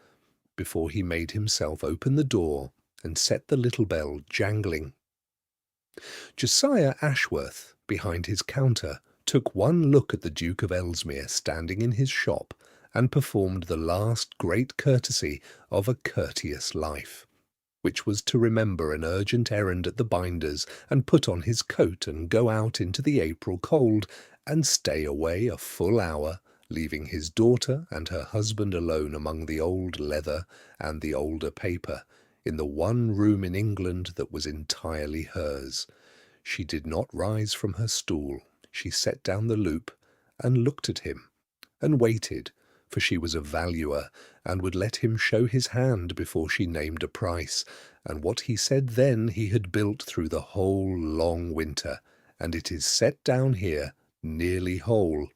before he made himself open the door and set the little bell jangling. Josiah Ashworth, behind his counter, took one look at the Duke of Ellesmere standing in his shop, and performed the last great courtesy of a courteous life, which was to remember an urgent errand at the binder's, and put on his coat and go out into the April cold, and stay away a full hour, leaving his daughter and her husband alone among the old leather and the older paper, in the one room in England that was entirely hers. She did not rise from her stool. She set down the loup and looked at him, and waited, for she was a valuer, and would let him show his hand before she named a price, and what he said then he had built through the whole long winter, and it is set down here nearly whole,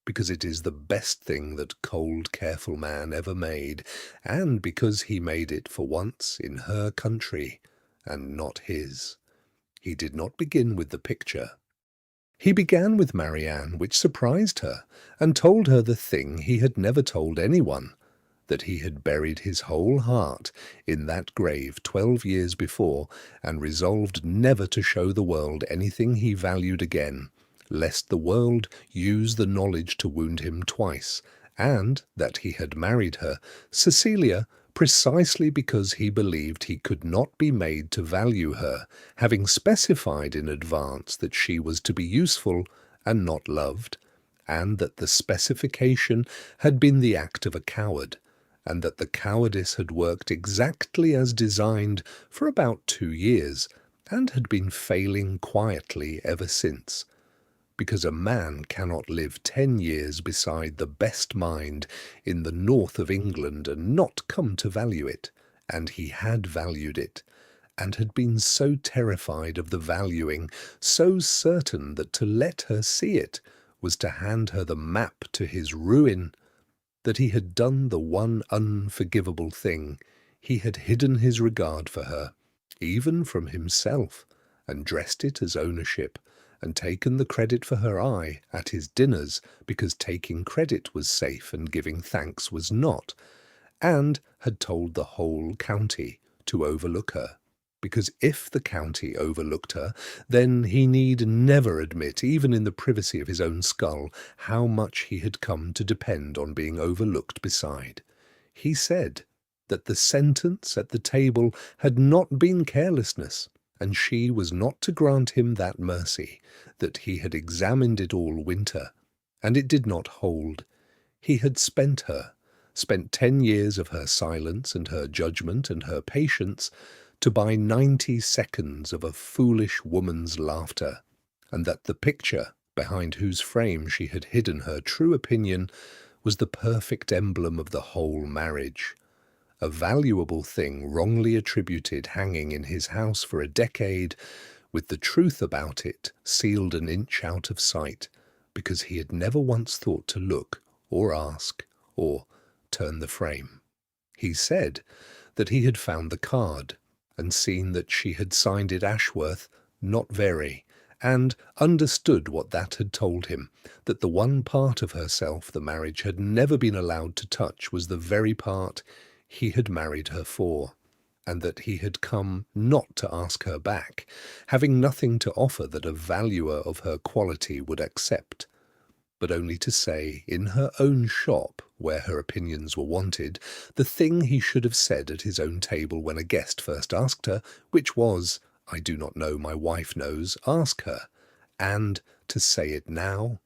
because it is the best thing that cold, careful man ever made, and because he made it for once in her country, and not his. He did not begin with the picture. He began with Marianne, which surprised her, and told her the thing he had never told anyone, that he had buried his whole heart in that grave 12 years before, and resolved never to show the world anything he valued again, lest the world use the knowledge to wound him twice, and that he had married her, Cecilia, precisely because he believed he could not be made to value her, having specified in advance that she was to be useful and not loved, and that the specification had been the act of a coward, and that the cowardice had worked exactly as designed for about 2 years, and had been failing quietly ever since, because a man cannot live 10 years beside the best mind in the north of England and not come to value it, and he had valued it, and had been so terrified of the valuing, so certain that to let her see it was to hand her the map to his ruin, that he had done the one unforgivable thing. He had hidden his regard for her, even from himself, and dressed it as ownership, and taken the credit for her eye at his dinners, because taking credit was safe and giving thanks was not, and had told the whole county to overlook her, because if the county overlooked her, then he need never admit, even in the privacy of his own skull, how much he had come to depend on being overlooked beside. He said that the sentence at the table had not been carelessness, and she was not to grant him that mercy, that he had examined it all winter, and it did not hold. He had spent 10 years of her silence and her judgment and her patience, to buy 90 seconds of a foolish woman's laughter, and that the picture, behind whose frame she had hidden her true opinion, was the perfect emblem of the whole marriage. A valuable thing wrongly attributed hanging in his house for a decade, with the truth about it sealed an inch out of sight, because he had never once thought to look, or ask, or turn the frame. He said that he had found the card, and seen that she had signed it Ashworth, not very, and understood what that had told him, that the one part of herself the marriage had never been allowed to touch was the very part he had married her for, and that he had come not to ask her back, having nothing to offer that a valuer of her quality would accept, but only to say in her own shop, where her opinions were wanted, the thing he should have said at his own table when a guest first asked her, which was, "I do not know, my wife knows, ask her," and to say it now,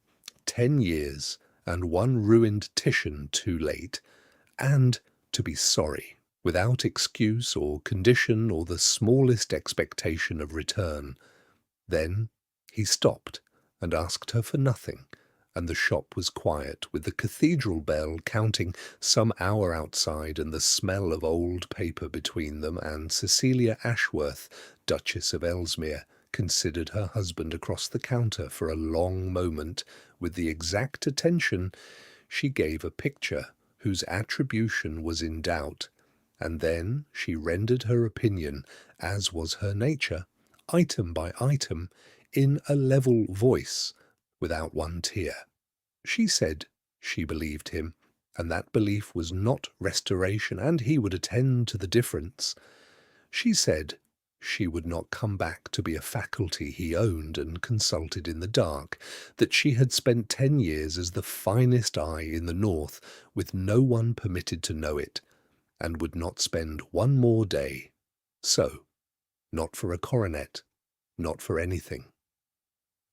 10 years, and one ruined Titian too late, and to be sorry, without excuse or condition or the smallest expectation of return. Then he stopped and asked her for nothing, and the shop was quiet, with the cathedral bell counting some hour outside and the smell of old paper between them, and Cecilia Ashworth, Duchess of Ellesmere, considered her husband across the counter for a long moment with the exact attention she gave a picture whose attribution was in doubt, and then she rendered her opinion, as was her nature, item by item, in a level voice, without one tear. She said she believed him, and that belief was not restoration, and he would attend to the difference. She said she would not come back to be a faculty he owned and consulted in the dark, that she had spent 10 years as the finest eye in the north, with no one permitted to know it, and would not spend one more day. So, not for a coronet, not for anything.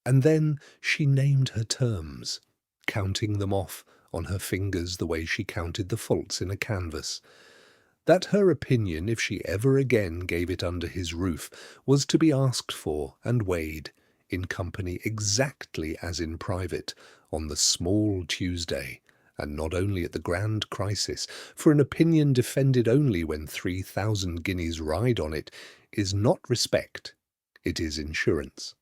And then she named her terms, counting them off on her fingers the way she counted the faults in a canvas. That her opinion, if she ever again gave it under his roof, was to be asked for and weighed, in company exactly as in private, on the small Tuesday, and not only at the grand crisis, for an opinion defended only when 3,000 guineas ride on it is not respect, it is insurance.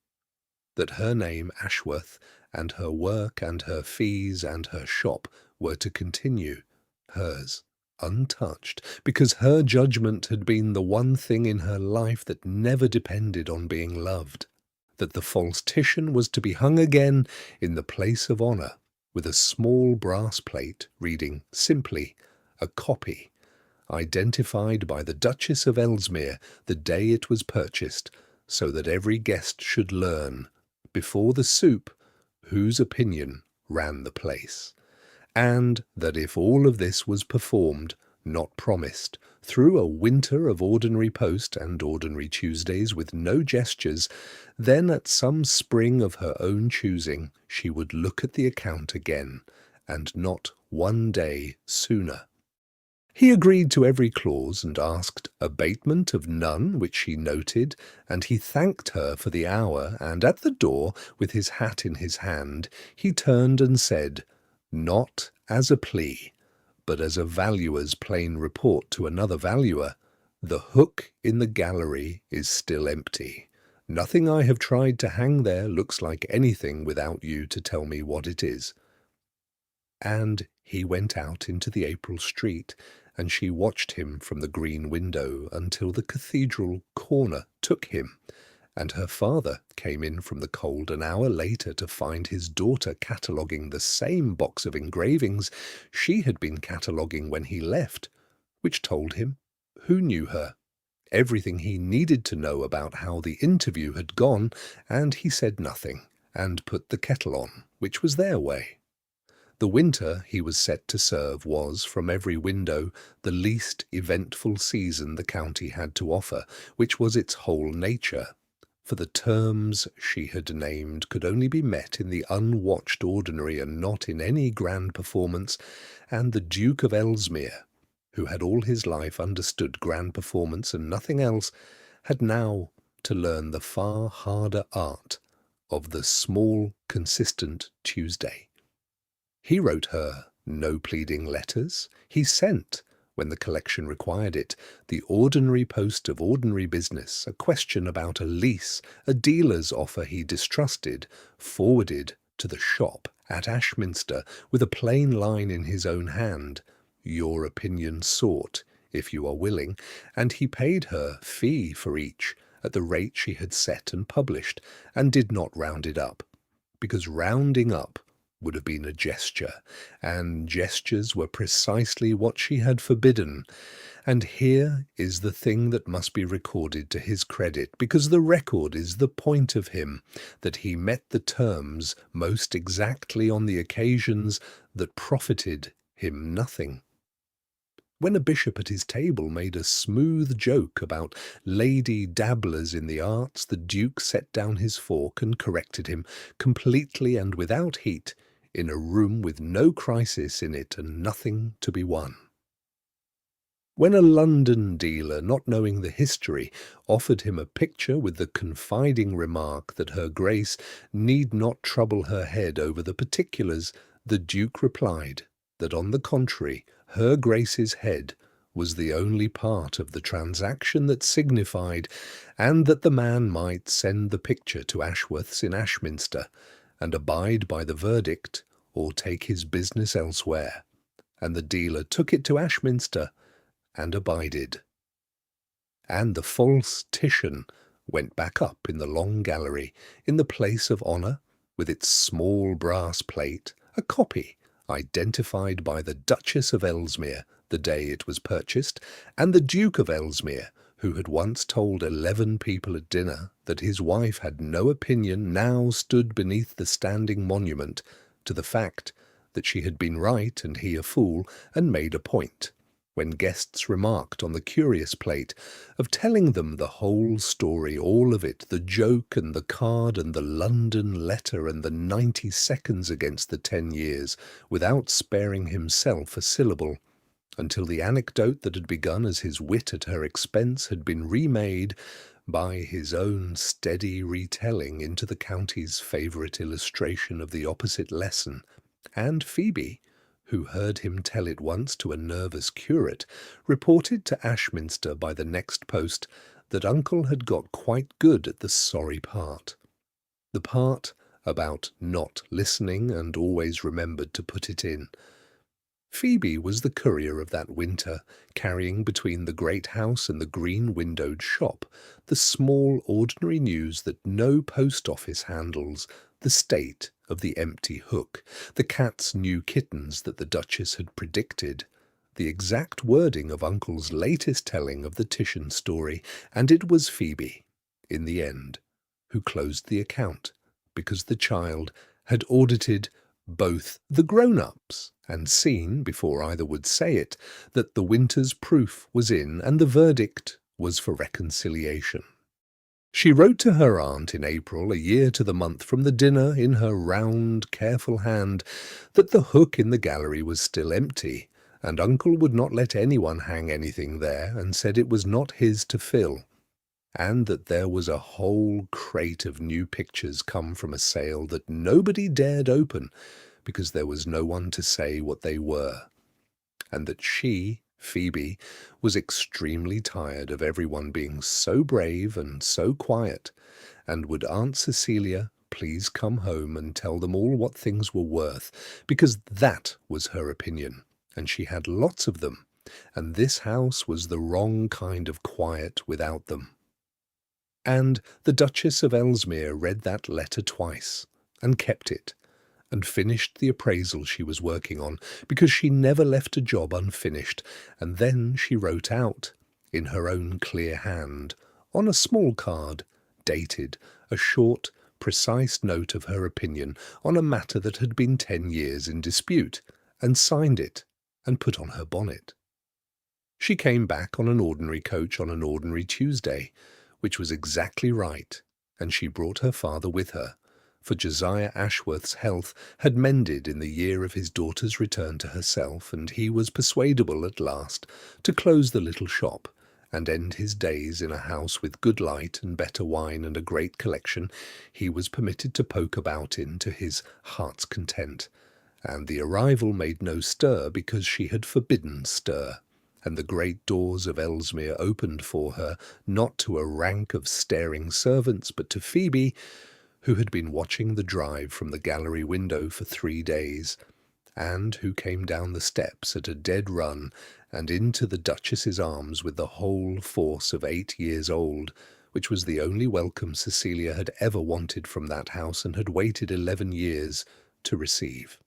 That her name Ashworth, and her work and her fees and her shop were to continue, hers, untouched, because her judgment had been the one thing in her life that never depended on being loved. That the false Titian was to be hung again in the place of honour, with a small brass plate reading simply, a copy, identified by the Duchess of Ellesmere the day it was purchased, so that every guest should learn, before the soup, whose opinion ran the place. And that if all of this was performed, not promised, through a winter of ordinary post and ordinary Tuesdays with no gestures, then at some spring of her own choosing she would look at the account again, and not one day sooner. He agreed to every clause and asked abatement of none, which she noted, and he thanked her for the hour, and at the door, with his hat in his hand, he turned and said, not as a plea, but as a valuer's plain report to another valuer, the hook in the gallery is still empty. Nothing I have tried to hang there looks like anything without you to tell me what it is. And he went out into the April street, and she watched him from the green window until the cathedral corner took him, and her father came in from the cold an hour later to find his daughter cataloguing the same box of engravings she had been cataloguing when he left, which told him who knew her, everything he needed to know about how the interview had gone, and he said nothing, and put the kettle on, which was their way. The winter he was set to serve was, from every window, the least eventful season the county had to offer, which was its whole nature. For the terms she had named could only be met in the unwatched ordinary and not in any grand performance, and the Duke of Ellesmere, who had all his life understood grand performance and nothing else, had now to learn the far harder art of the small, consistent Tuesday. He wrote her no pleading letters. He sent, when the collection required it, the ordinary post of ordinary business, a question about a lease, a dealer's offer he distrusted, forwarded to the shop at Ashminster with a plain line in his own hand, your opinion sought, if you are willing, and he paid her fee for each at the rate she had set and published, and did not round it up, because rounding up would have been a gesture, and gestures were precisely what she had forbidden. And here is the thing that must be recorded to his credit, because the record is the point of him, that he met the terms most exactly on the occasions that profited him nothing. When a bishop at his table made a smooth joke about lady dabblers in the arts, the Duke set down his fork and corrected him, completely and without heat, in a room with no crisis in it and nothing to be won. When a London dealer, not knowing the history, offered him a picture with the confiding remark that her Grace need not trouble her head over the particulars, the Duke replied that, on the contrary, her Grace's head was the only part of the transaction that signified, and that the man might send the picture to Ashworth's in Ashminster, and abide by the verdict, or take his business elsewhere. And the dealer took it to Ashminster, and abided. And the false Titian went back up in the long gallery, in the place of honour, with its small brass plate, a copy, identified by the Duchess of Ellesmere the day it was purchased, and the Duke of Ellesmere, who had once told 11 people at dinner that his wife had no opinion, now stood beneath the standing monument to the fact that she had been right and he a fool, and made a point, when guests remarked on the curious plate, of telling them the whole story, all of it, the joke and the card and the London letter and the 90 seconds against the 10 years, without sparing himself a syllable, until the anecdote that had begun as his wit at her expense had been remade by his own steady retelling into the county's favourite illustration of the opposite lesson, and Phoebe, who heard him tell it once to a nervous curate, reported to Ashminster by the next post that Uncle had got quite good at the sorry part. The part about not listening and always remembered to put it in. Phoebe was the courier of that winter, carrying between the great house and the green-windowed shop the small ordinary news that no post office handles, the state of the empty hook, the cat's new kittens that the Duchess had predicted, the exact wording of Uncle's latest telling of the Titian story, and it was Phoebe, in the end, who closed the account, because the child had audited both the grown-ups and seen, before either would say it, that the winter's proof was in and the verdict was for reconciliation. She wrote to her aunt in April, a year to the month from the dinner, in her round, careful hand, that the hook in the gallery was still empty, and Uncle would not let anyone hang anything there, and said it was not his to fill, and that there was a whole crate of new pictures come from a sale that nobody dared open, because there was no one to say what they were, and that she, Phoebe, was extremely tired of everyone being so brave and so quiet, and would Aunt Cecilia please come home and tell them all what things were worth, because that was her opinion, and she had lots of them, and this house was the wrong kind of quiet without them. And the Duchess of Ellesmere read that letter twice, and kept it, and finished the appraisal she was working on, because she never left a job unfinished, and then she wrote out, in her own clear hand, on a small card, dated, a short, precise note of her opinion on a matter that had been 10 years in dispute, and signed it, and put on her bonnet. She came back on an ordinary coach on an ordinary Tuesday, which was exactly right, and she brought her father with her, for Josiah Ashworth's health had mended in the year of his daughter's return to herself, and he was persuadable at last to close the little shop, and end his days in a house with good light and better wine and a great collection he was permitted to poke about in to his heart's content, and the arrival made no stir because she had forbidden stir, and the great doors of Ellesmere opened for her, not to a rank of staring servants, but to Phoebe, who had been watching the drive from the gallery window for 3 days, and who came down the steps at a dead run and into the Duchess's arms with the whole force of 8 years old, which was the only welcome Cecilia had ever wanted from that house and had waited 11 years to receive.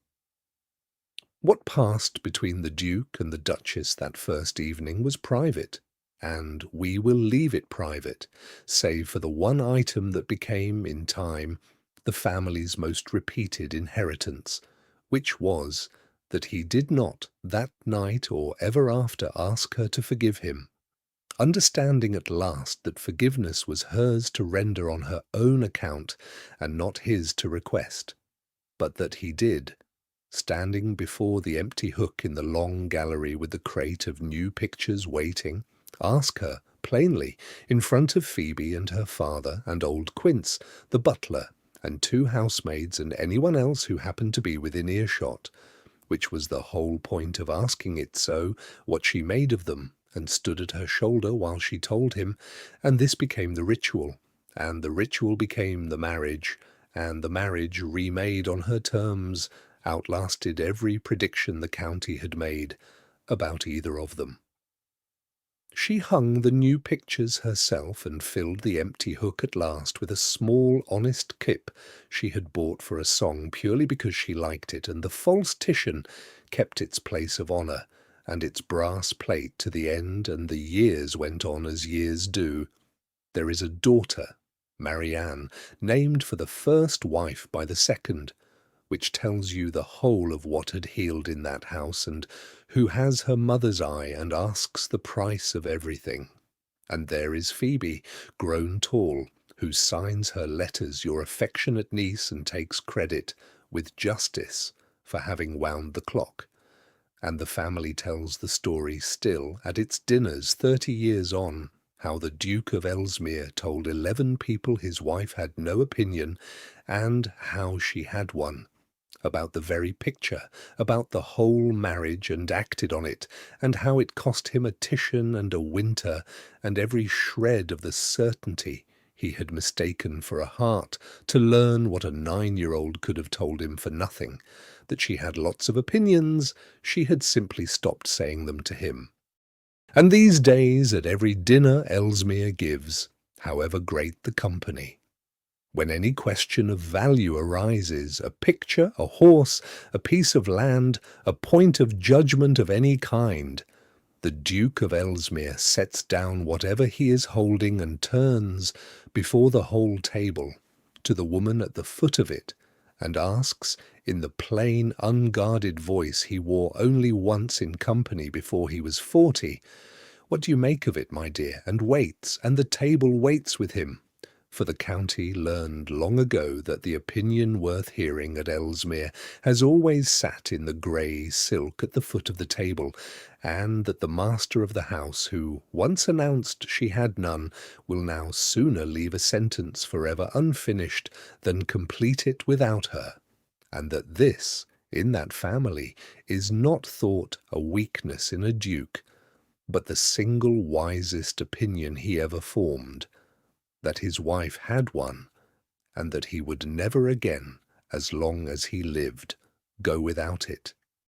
What passed between the Duke and the Duchess that first evening was private, and we will leave it private, save for the one item that became, in time, the family's most repeated inheritance, which was that he did not that night or ever after ask her to forgive him, understanding at last that forgiveness was hers to render on her own account and not his to request, but that he did, standing before the empty hook in the long gallery with the crate of new pictures waiting, ask her, plainly, in front of Phoebe and her father and old Quince, the butler, and 2 housemaids and anyone else who happened to be within earshot, which was the whole point of asking it so, what she made of them, and stood at her shoulder while she told him, and this became the ritual, and the ritual became the marriage, and the marriage, remade on her terms, outlasted every prediction the county had made about either of them. She hung the new pictures herself and filled the empty hook at last with a small honest kip she had bought for a song purely because she liked it, and the false Titian kept its place of honour and its brass plate to the end, and the years went on as years do. There is a daughter, Marianne, named for the first wife by the second, which tells you the whole of what had healed in that house, and who has her mother's eye and asks the price of everything. And there is Phoebe, grown tall, who signs her letters your affectionate niece and takes credit, with justice, for having wound the clock. And the family tells the story still at its dinners 30 years on, how the Duke of Ellesmere told 11 people his wife had no opinion, and how she had one, about the very picture, about the whole marriage, and acted on it, and how it cost him a Titian and a Winter, and every shred of the certainty he had mistaken for a heart, to learn what a 9-year-old could have told him for nothing, that she had lots of opinions, she had simply stopped saying them to him. And these days, at every dinner Ellesmere gives, however great the company, when any question of value arises, a picture, a horse, a piece of land, a point of judgment of any kind, the Duke of Ellesmere sets down whatever he is holding and turns before the whole table to the woman at the foot of it, and asks, in the plain, unguarded voice he wore only once in company before he was 40, "What do you make of it, my dear?" and waits, and the table waits with him. For the county learned long ago that the opinion worth hearing at Ellesmere has always sat in the grey silk at the foot of the table, and that the master of the house, who once announced she had none, will now sooner leave a sentence forever unfinished than complete it without her, and that this, in that family, is not thought a weakness in a duke, but the single wisest opinion he ever formed, that his wife had one, and that he would never again, as long as he lived, go without it.